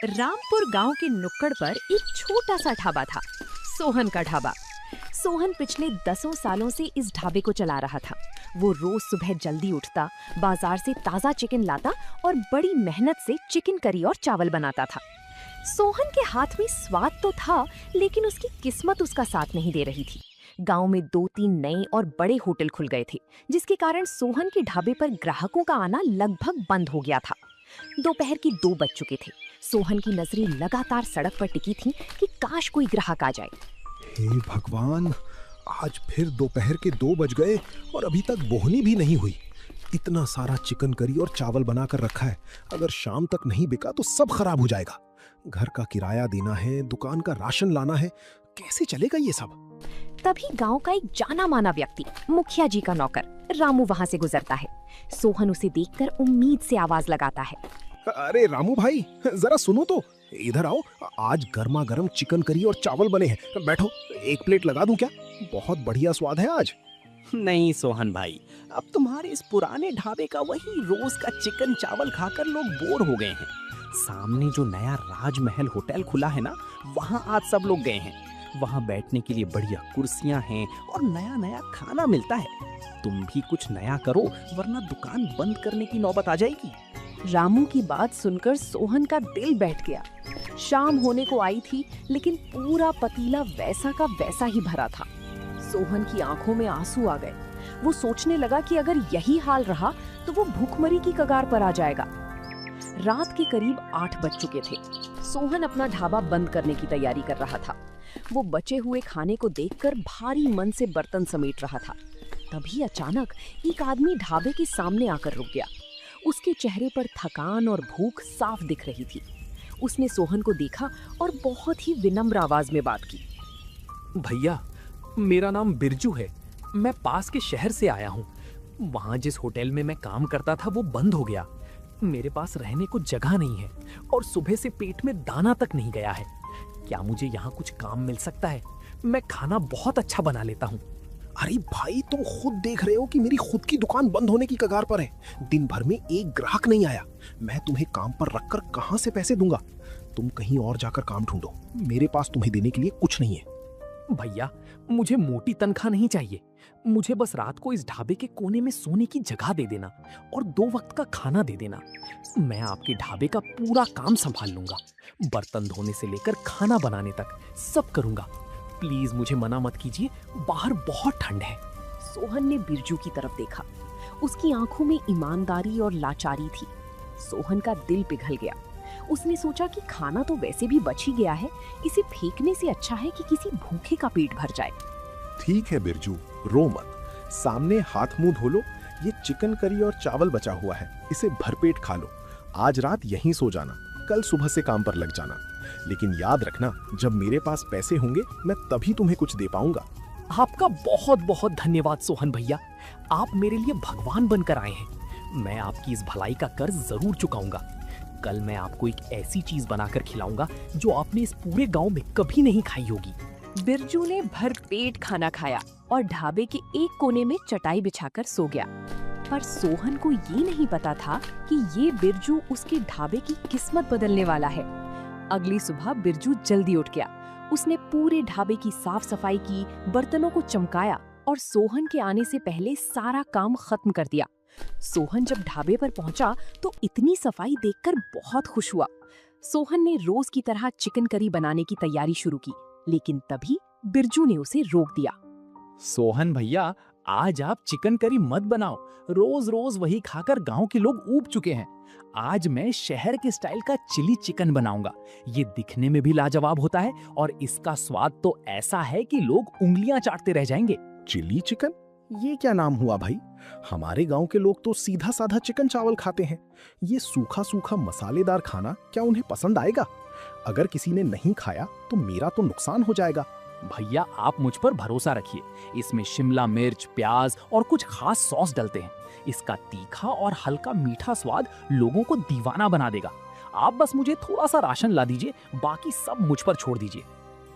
रामपुर गांव के नुक्कड़ पर एक छोटा सा ढाबा था, सोहन का ढाबा। सोहन पिछले 10 सालों से इस ढाबे को चला रहा था। वो रोज सुबह जल्दी उठता, बाजार से ताजा चिकन लाता और बड़ी मेहनत से चिकन करी और चावल बनाता था। सोहन के हाथ में स्वाद तो था, लेकिन उसकी किस्मत उसका साथ नहीं दे रही थी। गांव में 2-3 नए और बड़े होटल खुल गए थे, जिसके कारण सोहन के ढाबे पर ग्राहकों का आना लगभग बंद हो गया था। दोपहर के 2 बज चुके थे। सोहन की नजरें लगातार सड़क पर टिकी थीं कि काश कोई ग्राहक आ जाए। हे भगवान, आज फिर दोपहर के 2 बज गए और अभी तक बोहनी भी नहीं हुई। इतना सारा चिकन करी और चावल बना कर रखा है, अगर शाम तक नहीं बिका तो सब खराब हो जाएगा। घर का किराया देना है, दुकान का राशन लाना है, कैसे चलेगा ये सब? तभी गांव का एक जाना माना व्यक्ति, मुखिया जी का नौकर रामू वहां से गुजरता है। सोहन उसे देखकर उम्मीद से आवाज लगाता है। अरे रामू भाई, जरा सुनो तो, इधर आओ। आज गर्मा गर्म चिकन करी और चावल बने हैं, बैठो, एक प्लेट लगा दूं क्या? बहुत बढ़िया स्वाद है आज। नहीं सोहन भाई, अब तुम्हारे इस पुराने ढाबे का वही रोज का चिकन चावल खाकर लोग बोर हो गए हैं। सामने जो नया राजमहल होटल खुला है ना, वहाँ आज सब लोग गए हैं। वहाँ बैठने के लिए बढ़िया कुर्सियाँ हैं और नया नया खाना मिलता है। तुम भी कुछ नया करो, वरना दुकान बंद करने की नौबत आ जाएगी। रामू की बात सुनकर सोहन का दिल बैठ गया। शाम होने को आई थी, लेकिन पूरा पतीला वैसा का वैसा ही भरा था। सोहन की आंखों में आंसू आ गए। वो सोचने लगा कि अगर यही हाल रहा तो वो भूखमरी की कगार पर आ जाएगा। रात के करीब 8 बज चुके थे। सोहन अपना ढाबा बंद करने की तैयारी कर रहा था। वो बचे हुए खाने को देखकर भारी मन से बर्तन समेट रहा था। तभी अचानक एक आदमी ढाबे के सामने आकर रुक गया। उसके चेहरे पर थकान और भूख साफ दिख रही थी। उसने सोहन को देखा और बहुत ही विनम्र आवाज में बात की। भैया, मेरा नाम बिरजू है। मैं पास के शहर से आया हूँ। वहाँ जिस होटल में मैं काम करता था वो बंद हो गया। मेरे पास रहने को जगह नहीं है और सुबह से पेट में दाना तक नहीं गया है। क्या मुझे यहाँ कुछ काम मिल सकता है? मैं खाना बहुत अच्छा बना लेता हूँ। अरे भाई, तुम खुद देख रहे हो कि मेरी खुद की दुकान बंद होने की कगार पर है। दिन भर में एक ग्राहक नहीं आया। मैं तुम्हें काम पर रखकर कहाँ से पैसे दूंगा? तुम कहीं और जाकर काम ढूंढो, मेरे पास तुम्हें देने के लिए कुछ नहीं है। भैया, मुझे मोटी तनख्वाह नहीं चाहिए। मुझे बस रात को इस ढाबे के कोने में सोने की जगह दे देना और 2 वक्त का खाना दे देना। मैं आपके ढाबे का पूरा काम संभाल लूंगा। बर्तन धोने से लेकर खाना बनाने तक सब करूंगा। प्लीज मुझे मना मत कीजिए, बाहर बहुत ठंड है। सोहन ने बिरजू की तरफ देखा। उसकी आंखों में ईमानदारी और लाचारी थी। सोहन का दिल पिघल गया। उसने सोचा कि खाना तो वैसे भी बच ही गया है, इसे फेंकने से अच्छा है कि किसी भूखे का पेट भर जाए। ठीक है बिरजू, रो मत। सामने हाथ मुंह धो लो। ये चिकन करी और चावल बचा हुआ है, इसे भरपेट खा लो। आज रात यहीं सो जाना, कल सुबह से काम पर लग जाना। लेकिन याद रखना, जब मेरे पास पैसे होंगे मैं तभी तुम्हें कुछ दे पाऊंगा। आपका बहुत बहुत धन्यवाद सोहन भैया। आप मेरे लिए भगवान बनकर आए हैं। मैं आपकी इस भलाई का कर्ज जरूर चुकाऊंगा। कल मैं आपको एक ऐसी चीज बनाकर खिलाऊंगा जो आपने इस पूरे गांव में कभी नहीं खाई होगी। बिरजू ने भरपेट खाना खाया और ढाबे के एक कोने में चटाई बिछाकर सो गया। पर सोहन को ये नहीं पता था कि ये बिरजू उसके ढाबे की किस्मत बदलने वाला है। अगली सुबह बिरजू जल्दी उठ गया। उसने पूरे ढाबे की साफ सफाई की, बर्तनों को चमकाया और सोहन के आने से पहले सारा काम खत्म कर दिया। सोहन जब ढाबे पर पहुंचा तो इतनी सफाई देखकर बहुत खुश हुआ। सोहन ने रोज की तरह चिकन करी बनाने की तैयारी शुरू की, लेकिन तभी बिरजू ने उसे रोक दिया। सोहन भैया, आज आप चिकन करी मत बनाओ। रोज रोज वही खाकर गांव के लोग ऊब चुके हैं। आज मैं शहर के स्टाइल का चिली चिकन बनाऊंगा। ये दिखने में भी लाजवाब होता है और इसका स्वाद तो ऐसा है कि लोग उंगलियां चाटते रह जाएंगे। Chilli chicken? ये क्या नाम हुआ भाई? हमारे गांव के लोग तो सीधा साधा चिकन चावल खाते हैं। ये सूखा सूखा मसालेदार खाना क्या उन्हें पसंद आएगा? अगर किसी ने नहीं खाया तो मेरा तो नुकसान हो जाएगा। भैया, आप मुझ पर भरोसा रखिए। इसमें शिमला मिर्च, प्याज और कुछ खास सॉस डलते हैं। इसका तीखा और हल्का मीठा स्वाद लोगों को दीवाना बना देगा। आप बस मुझे थोड़ा सा राशन ला दीजिए, बाकी सब मुझ पर छोड़ दीजिए।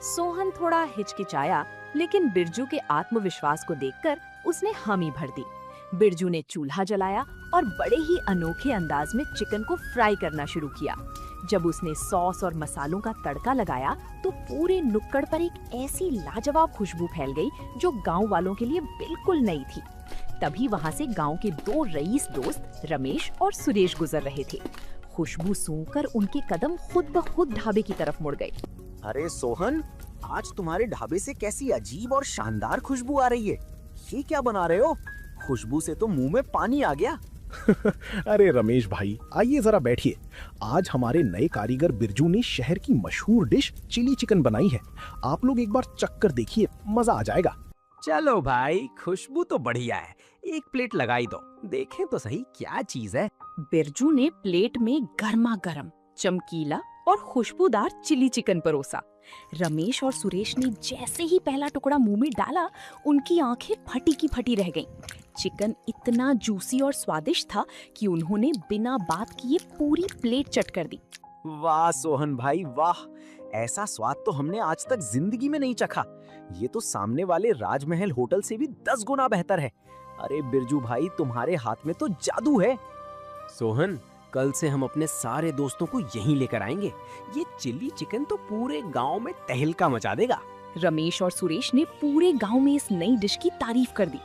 सोहन थोड़ा हिचकिचाया, लेकिन बिरजू के आत्मविश्वास को देखकर उसने हामी भर दी। बिरजू ने चूल्हा जलाया और बड़े ही अनोखे अंदाज में चिकन को फ्राई करना शुरू किया। जब उसने सॉस और मसालों का तड़का लगाया तो पूरे नुक्कड़ पर एक ऐसी लाजवाब खुशबू फैल गई जो गांव वालों के लिए बिल्कुल नई थी। तभी वहां से गांव के 2 रईस दोस्त रमेश और सुरेश गुजर रहे थे। खुशबू सूंघकर उनके कदम खुद ब खुद ढाबे की तरफ मुड़ गए। अरे सोहन, आज तुम्हारे ढाबे से कैसी अजीब और शानदार खुशबू आ रही है। ये क्या बना रहे हो? खुशबू से तो मुंह में पानी आ गया। अरे रमेश भाई, आइए जरा बैठिए। आज हमारे नए कारीगर बिरजू ने शहर की मशहूर डिश चिली चिकन बनाई है। आप लोग एक बार चख कर देखिए, मजा आ जाएगा। चलो भाई, खुशबू तो बढ़िया है, एक प्लेट लगाई दो, देखें तो सही क्या चीज है। बिरजू ने प्लेट में गर्मा गर्म, चमकीला और खुशबूदार चिली चिकन परोसा। रमेश और सुरेश ने जैसे ही पहला टुकड़ा मुंह में डाला, उनकी आंखें फटी की फटी रह गईं। चिकन इतना जूसी और स्वादिष्ट था कि उन्होंने बिना बात किए पूरी प्लेट चट कर दी। वाह सोहन भाई वाह, ऐसा स्वाद तो हमने आज तक जिंदगी में नहीं चखा। ये तो सामने वाले राजमहल होटल से भी 10 गुना बेहतर है। अरे बिरजू भाई, तुम्हारे हाथ में तो जादू है। सोहन, कल से हम अपने सारे दोस्तों को यहीं लेकर आएंगे। ये चिली चिकन तो पूरे गांव में तहलका मचा देगा। रमेश और सुरेश ने पूरे गांव में इस नई डिश की तारीफ कर दी।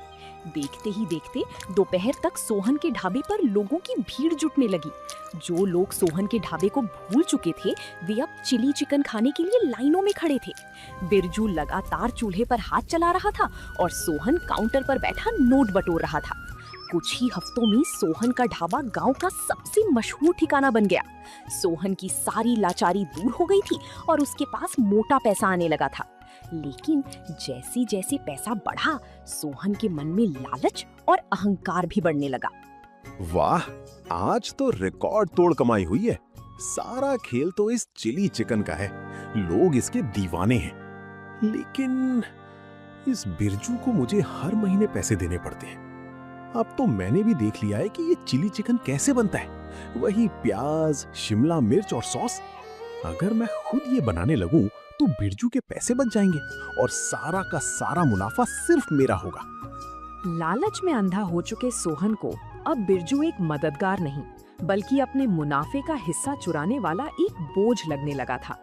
देखते ही देखते दोपहर तक सोहन के ढाबे पर लोगों की भीड़ जुटने लगी। जो लोग सोहन के ढाबे को भूल चुके थे, वे अब चिली चिकन खाने के लिए लाइनों में खड़े थे। बिरजू लगातार चूल्हे पर हाथ चला रहा था और सोहन काउंटर पर बैठा नोट बटोर रहा था। कुछ ही हफ्तों में सोहन का ढाबा गांव का सबसे मशहूर ठिकाना बन गया। सोहन की सारी लाचारी दूर हो गई थी और उसके पास मोटा पैसा आने लगा था। लेकिन जैसे जैसे पैसा बढ़ा, सोहन के मन में लालच और अहंकार भी बढ़ने लगा। वाह, आज तो रिकॉर्ड तोड़ कमाई हुई है। सारा खेल तो इस चिली चिकन का है। लोग इसके दीवाने हैं। लेकिन इस बिरजू को मुझे हर महीने पैसे देने पड़ते हैं। अब तो मैंने भी देख लिया है कि ये चिली चिकन कैसे बनता है। वही प्याज, शिमला मिर्च और सॉस। अगर मैं खुद ये बनाने लगूं तो बिरजू के पैसे बच जाएंगे और सारा का सारा मुनाफा सिर्फ मेरा होगा। लालच में अंधा हो चुके सोहन को अब बिरजू एक मददगार नहीं, बल्कि अपने मुनाफे का हिस्सा चुराने वाला एक बोझ लगने लगा था।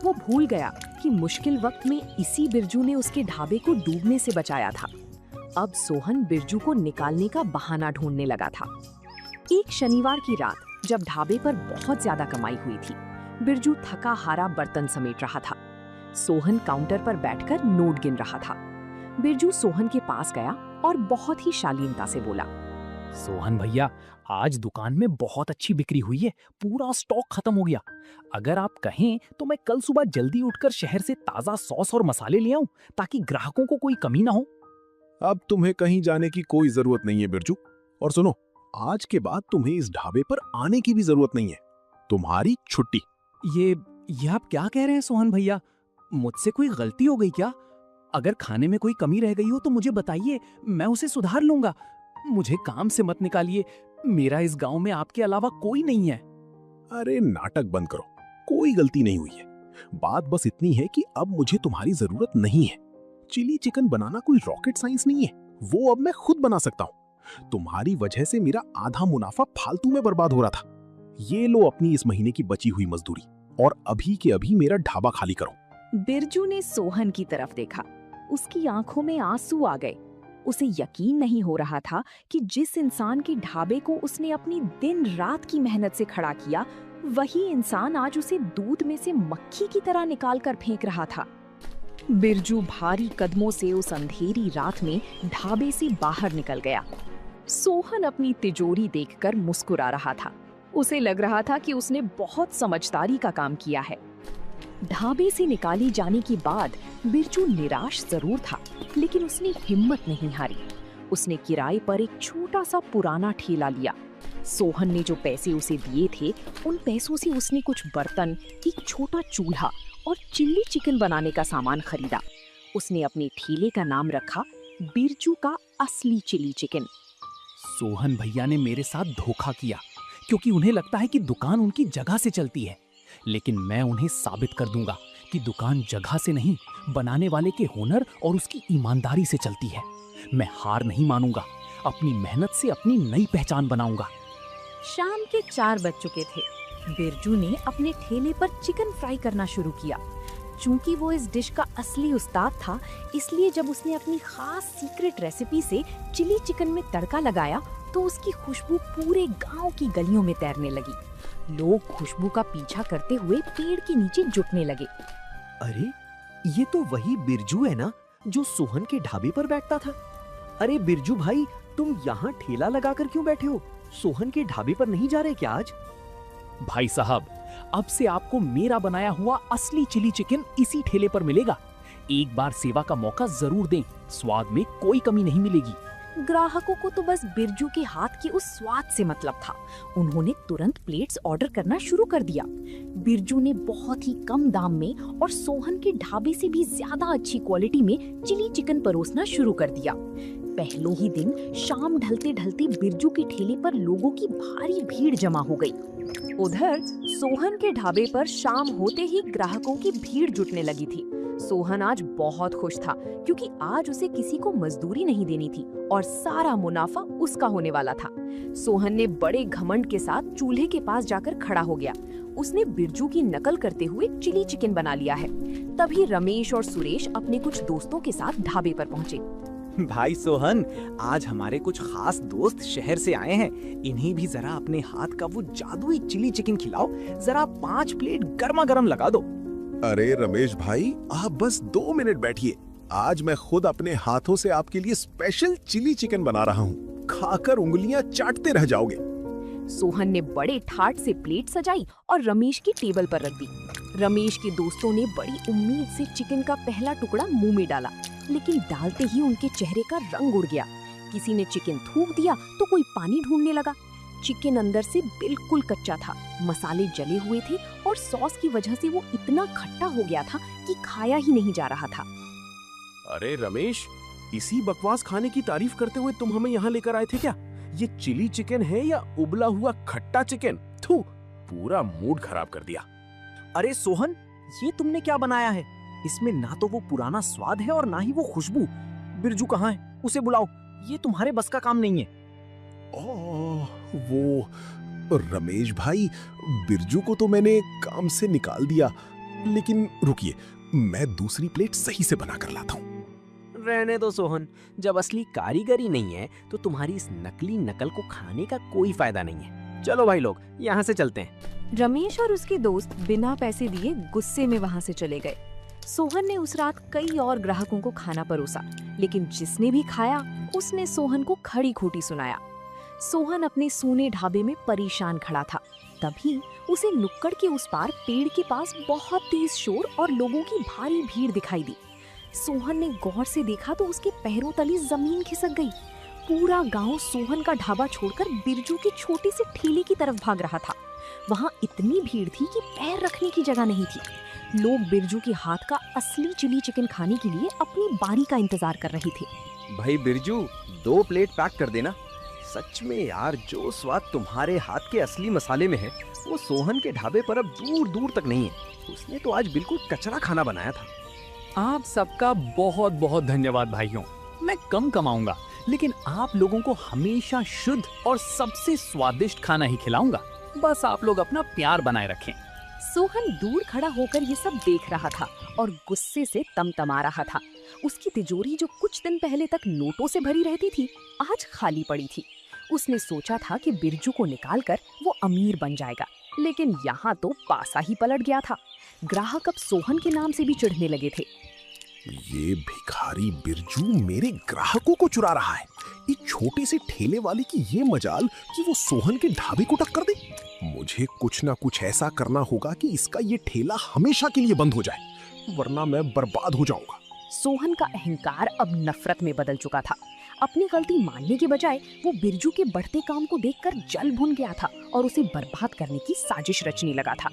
वो भूल गया कि मुश्किल वक्त में इसी बिरजू ने उसके ढाबे को डूबने से बचाया था। अब सोहन बिरजू को निकालने का बहाना ढूंढने लगा था। एक शनिवार की रात जब ढाबे पर बहुत ज्यादा कमाई हुई थी, बिरजू थका हारा बर्तन समेट रहा था। सोहन काउंटर पर बैठकर नोट गिन रहा था। बिरजू सोहन के पास गया और बहुत ही शालीनता से बोला, सोहन भैया, आज दुकान में बहुत अच्छी बिक्री हुई है। पूरा स्टॉक खत्म हो गया। अगर आप कहें तो मैं कल सुबह जल्दी उठकर शहर से ताजा सॉस और मसाले ले आऊं, ताकि ग्राहकों को कोई कमी ना हो। अब तुम्हें कहीं जाने की कोई जरूरत नहीं है बिरजू। और सुनो, आज के बाद तुम्हें इस ढाबे पर आने की भी जरूरत नहीं है। तुम्हारी छुट्टी। ये आप क्या कह रहे हैं सोहन भैया? मुझसे कोई गलती हो गई क्या? अगर खाने में कोई कमी रह गई हो तो मुझे बताइए, मैं उसे सुधार लूंगा। मुझे काम से मत निकालिए। मेरा इस गांव में आपके अलावा कोई नहीं है। अरे नाटक बंद करो, कोई गलती नहीं हुई है। बात बस इतनी है कि अब मुझे तुम्हारी जरूरत नहीं है। चिली चिकन बनाना कोई रॉकेट साइंस नहीं है, वो अब मैं खुद बना सकता हूँ। तुम्हारी वजह से मेरा आधा मुनाफा फालतू में बर्बाद हो रहा था। ये लो अपनी इस महीने की बची हुई मजदूरी, और अभी के अभी मेरा ढाबा खाली करो। बिरजू ने सोहन की तरफ देखा। उसकी आंखों में आंसू आ गए। उसे यकीन नहीं हो रहा था कि जिस इंसान के ढाबे को उसने अपनी दिन रात की मेहनत से खड़ा किया, वही इंसान आज उसे दूध में से मक्खी की तरह निकाल कर फेंक रहा था। बिरजू भारी कदमों से उस अंधेरी रात में ढाबे से बाहर निकल गया। सोहन अपनी तिजोरी देखकर मुस्कुरा रहा था। उसे लग रहा था कि उसने बहुत समझदारी का काम किया है। ढाबे से निकाली जाने के बाद बिरजू निराश जरूर था, लेकिन उसने हिम्मत नहीं हारी। उसने किराए पर एक छोटा सा पुराना ठेला लिया। सोहन ने जो पैसे उसे दिए थे, उन पैसों से उसने कुछ बर्तन, एक छोटा चूल्हा और चिल्ली चिकन बनाने का सामान खरीदा। उसने अपने ठेले का नाम रखा बिरजू का असली चिली चिकन। सोहन भैया ने मेरे साथ धोखा किया, क्योंकि उन्हें लगता है कि दुकान उनकी जगह से चलती है। लेकिन मैं उन्हें साबित कर दूंगा कि दुकान जगह से नहीं, बनाने वाले के हुनर और उसकी ईमानदारी से चलती है। मैं हार नहीं मानूंगा। अपनी मेहनत से अपनी नई पहचान बनाऊंगा। शाम के 4 बज चुके थे। बिरजू ने अपने ठेले पर चिकन फ्राई करना शुरू किया। चूंकि वो इस डिश का असली उस्ताद था, इसलिए जब उसने अपनी खास सीक्रेट रेसिपी से चिली चिकन में तड़का लगाया तो उसकी खुशबू पूरे गांव की गलियों में तैरने लगी। लोग खुशबू का पीछा करते हुए पेड़ के नीचे जुटने लगे। अरे ये तो वही बिरजू है ना जो सोहन के ढाबे पर बैठता था। अरे बिरजू भाई, तुम यहाँ ठेला लगाकर क्यों बैठे हो? सोहन के ढाबे पर नहीं जा रहे क्या आज? भाई साहब, अब से आपको मेरा बनाया हुआ असली चिली चिकन इसी ठेले पर मिलेगा। एक बार सेवा का मौका जरूर दें, स्वाद में कोई कमी नहीं मिलेगी। ग्राहकों को तो बस बिरजू के हाथ के उस स्वाद से मतलब था। उन्होंने तुरंत प्लेट्स ऑर्डर करना शुरू कर दिया। बिरजू ने बहुत ही कम दाम में और सोहन के ढाबे से भी ज्यादा अच्छी क्वालिटी में चिली चिकन परोसना शुरू कर दिया। पहले ही दिन शाम ढलते ढलते बिरजू के ठेले पर लोगों की भारी भीड़ जमा हो गई। उधर सोहन के ढाबे पर शाम होते ही ग्राहकों की भीड़ जुटने लगी थी। सोहन आज बहुत खुश था क्योंकि आज उसे किसी को मजदूरी नहीं देनी थी और सारा मुनाफा उसका होने वाला था। सोहन ने बड़े घमंड के साथ चूल्हे के पास जाकर खड़ा हो गया। उसने बिरजू की नकल करते हुए चिली चिकन बना लिया है। तभी रमेश और सुरेश अपने कुछ दोस्तों के साथ ढाबे पर पहुंचे। भाई सोहन, आज हमारे कुछ खास दोस्त शहर से आए हैं। इन्हें भी जरा अपने हाथ का वो जादुई चिली चिकन खिलाओ। जरा 5 प्लेट गर्मा गर्म लगा दो। अरे रमेश भाई, आप बस 2 मिनट बैठिए। आज मैं खुद अपने हाथों से आपके लिए स्पेशल चिली चिकन बना रहा हूँ। खाकर उंगलियां चाटते रह जाओगे। सोहन ने बड़े ठाट से प्लेट सजाई और रमेश की टेबल पर रख दी। रमेश के दोस्तों ने बड़ी उम्मीद से चिकन का पहला टुकड़ा मुंह में डाला, लेकिन डालते ही उनके चेहरे का रंग उड़ गया। किसी ने चिकन थूक दिया तो कोई पानी ढूंढने लगा। चिकन अंदर से बिल्कुल कच्चा था, मसाले जले हुए थे और सॉस की वजह से वो इतना खट्टा हो गया था कि खाया ही नहीं जा रहा था। अरे रमेश, इसी बकवास खाने की तारीफ करते हुए तुम हमें यहाँ लेकर आए थे क्या? ये चिली चिकन है या उबला हुआ खट्टा चिकन? थू, पूरा मूड खराब कर दिया। अरे सोहन, ये तुमने क्या बनाया है? इसमें ना तो वो पुराना स्वाद है और ना ही वो खुशबू। बिरजू कहाँ है? उसे बुलाओ। ये तुम्हारे बस का काम नहीं है। ओह, वो रमेश भाई, बिरजू को तो मैंने काम से निकाल दिया, लेकिन रुकिए, मैं दूसरी प्लेट सही से बना कर लाता हूँ। रहने दो सोहन, जब असली कारीगरी नहीं है तो तुम्हारी इस नकली नकल को खाने का कोई फायदा नहीं है। चलो भाई लोग, यहाँ से चलते हैं। रमेश और उसके दोस्त बिना पैसे दिए गुस्से में वहाँ से चले गए। सोहन ने उस रात कई और ग्राहकों को खाना परोसा, लेकिन जिसने भी खाया उसने सोहन को खड़ी खोटी सुनाया। सोहन अपने सूने ढाबे में परेशान खड़ा था। तभी उसे नुक्कड़ के उस पार पेड़ के पास बहुत तेज शोर और लोगों की भारी भीड़ दिखाई दी। सोहन ने गौर से देखा तो उसके पैरों तले जमीन खिसक गई। पूरा गांव सोहन का ढाबा छोड़कर बिरजू के छोटे से ठेले की तरफ भाग रहा था। वहां इतनी भीड़ थी कि पैर रखने की जगह नहीं थी। लोग बिरजू के हाथ का असली चिली चिकन खाने के लिए अपनी बारी का इंतजार कर रहे थे। भाई बिरजू, 2 प्लेट पैक कर देना। सच में यार, जो स्वाद तुम्हारे हाथ के असली मसाले में है वो सोहन के ढाबे पर अब दूर दूर तक नहीं है। उसने तो आज बिल्कुल कचरा खाना बनाया था। आप सबका बहुत बहुत धन्यवाद भाइयों। मैं कम कमाऊंगा, लेकिन आप लोगों को हमेशा शुद्ध और सबसे स्वादिष्ट खाना ही खिलाऊंगा। बस आप लोग अपना प्यार बनाए रखें। सोहन दूर खड़ा होकर ये सब देख रहा था और गुस्से से तमतमा रहा था। उसकी तिजोरी जो कुछ दिन पहले तक नोटों से भरी रहती थी, आज खाली पड़ी थी। उसने सोचा था कि बिरजू को निकालकर वो अमीर बन जाएगा, लेकिन यहाँ तो पासा ही पलट गया था। ग्राहक अब सोहन के नाम से भी चिढ़ने लगे थे। ये भिखारी बिरजू मेरे ग्राहकों को चुरा रहा है। इस छोटे से ठेले वाले की ये मजाल कि वो सोहन के ढाबे को टक्कर दे। मुझे कुछ ना कुछ ऐसा करना होगा कि इसका ये ठेला हमेशा के लिए बंद हो जाए, वरना मैं बर्बाद हो जाऊंगा। सोहन का अहंकार अब नफरत में बदल चुका था। अपनी गलती मानने के बजाय वो बिरजू के बढ़ते काम को देखकर जल भुन गया था और उसे बर्बाद करने की साजिश रचने लगा था।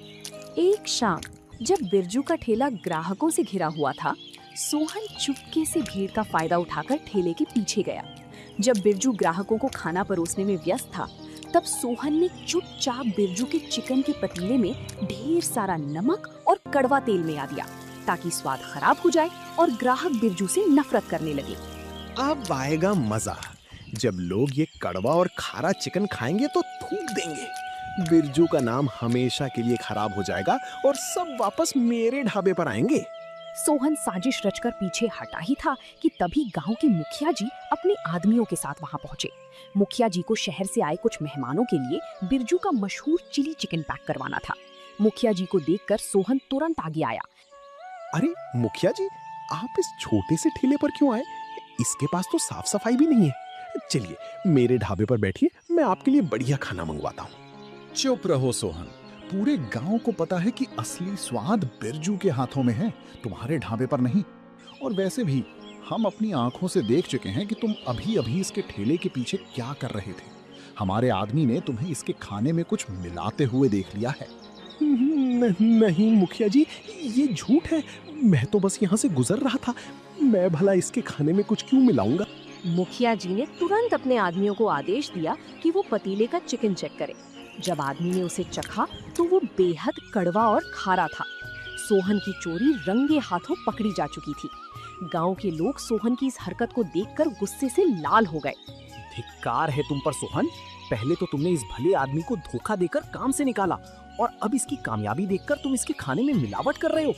एक शाम जब बिरजू का ठेला ग्राहकों से घिरा हुआ था, सोहन चुपके से भीड़ का फायदा उठाकर ठेले के पीछे गया। जब बिरजू ग्राहकों को खाना परोसने में व्यस्त था, तब सोहन ने चुपचाप बिरजू के चिकन के पतीले में ढेर सारा नमक और कड़वा तेल मिला दिया, ताकि स्वाद खराब हो जाए और ग्राहक बिरजू से नफरत करने लगे। अब आएगा मजा जब लोग ये कड़वा और खारा चिकन खाएंगे तो थूक देंगे। बिरजू का नाम हमेशा के लिए खराब हो जाएगा और सब वापस मेरे ढाबे पर आएंगे। सोहन साजिश रचकर पीछे हटा ही था कि तभी गांव के मुखिया जी अपने आदमियों के साथ वहां पहुंचे। मुखिया जी को शहर से आए कुछ मेहमानों के लिए बिरजू का मशहूर चिली चिकन पैक करवाना था। मुखिया जी को देखकर सोहन तुरंत आगे आया। अरे मुखिया जी, आप इस छोटे से ठेले पर क्यों आए? इसके पास तो साफ सफाई भी नहीं है। चलिए मेरे ढाबे पर बैठिए, मैं आपके लिए बढ़िया खाना मंगवाता हूँ। चुप रहो सोहन, पूरे गांव को पता है कि असली स्वाद बिरजू के हाथों में है, तुम्हारे ढाबे पर नहीं। और वैसे भी हम अपनी आंखों से देख चुके हैं कि तुम अभी अभी इसके ठेले के पीछे क्या कर रहे थे। हमारे आदमी ने तुम्हें इसके खाने में कुछ मिलाते हुए देख लिया है। नहीं मुखिया जी, ये झूठ है। मैं तो बस यहाँ से गुजर रहा था। मैं भला इसके खाने में कुछ क्यों मिलाऊंगा? मुखिया जी ने तुरंत अपने आदमियों को आदेश दिया कि वो पतीले का चिकन चेक करें। जब आदमी ने उसे चखा तो वो बेहद कड़वा और खारा था। सोहन की चोरी रंगे हाथों पकड़ी जा चुकी थी। गांव के लोग सोहन की इस हरकत को देखकर गुस्से से लाल हो गए। धिक्कार है तुम पर सोहन, पहले तो तुमने इस भले आदमी को धोखा देकर काम से निकाला और अब इसकी कामयाबी देखकर तुम इसके खाने में मिलावट कर रहे हो।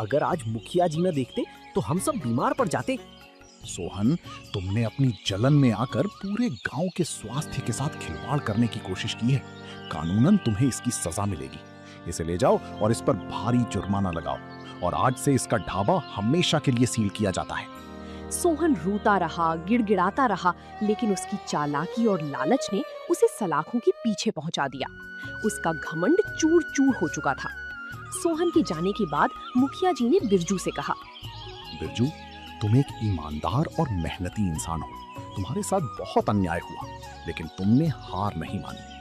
अगर आज मुखिया जी न देखते तो हम सब बीमार पड़ जाते। सोहन, तुमने अपनी जलन में आकर पूरे गांव के स्वास्थ्य के साथ खिलवाड़ करने की कोशिश की है। कानूनन तुम्हें इसकी सजा मिलेगी। इसे ले जाओ और इस पर भारी जुर्माना लगाओ, और आज से इसका ढाबा हमेशा के लिए सील किया जाता है। सोहन रोता रहा, गिड़गिड़ाता रहा, लेकिन उसकी चालाकी और लालच ने उसे सलाखों के पीछे पहुंचा दिया। उसका घमंड चूर चूर हो चुका था। सोहन के जाने के बाद मुखिया जी ने बिरजू से कहा, बिरजू, तुम एक ईमानदार और मेहनती इंसान हो। तुम्हारे साथ बहुत अन्याय हुआ, लेकिन तुमने हार नहीं मानी।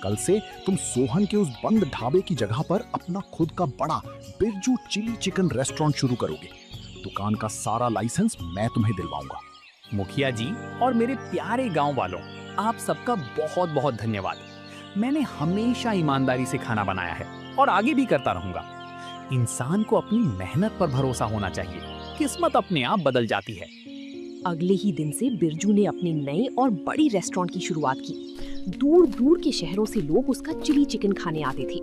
कल से तुम सोहन के उस बंद ढाबे की जगह पर अपना खुद का बड़ा बिरजू चिली चिकन रेस्टोरेंट शुरू करोगे। दुकान का सारा लाइसेंस मैं तुम्हें दिलवाऊंगा। मुखिया जी और मेरे प्यारे गांव वालों, आप सबका बहुत बहुत धन्यवाद। मैंने हमेशा ईमानदारी से खाना बनाया है और आगे भी करता रहूंगा। इंसान को अपनी मेहनत पर भरोसा होना चाहिए, किस्मत अपने आप बदल जाती है। अगले ही दिन से बिरजू ने अपने नए और बड़ी रेस्टोरेंट की शुरुआत की। दूर दूर के शहरों से लोग उसका चिली चिकन खाने आते थे।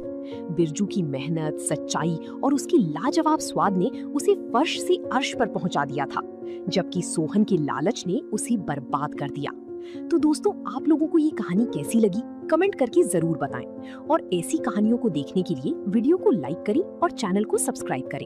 बिरजू की मेहनत, सच्चाई और उसकी लाजवाब स्वाद ने उसे फर्श से अर्श पर पहुंचा दिया था, जबकि सोहन के लालच ने उसे बर्बाद कर दिया। तो दोस्तों, आप लोगों को ये कहानी कैसी लगी कमेंट करके जरूर बताएं और ऐसी कहानियों को देखने के लिए वीडियो को लाइक करें और चैनल को सब्सक्राइब करें।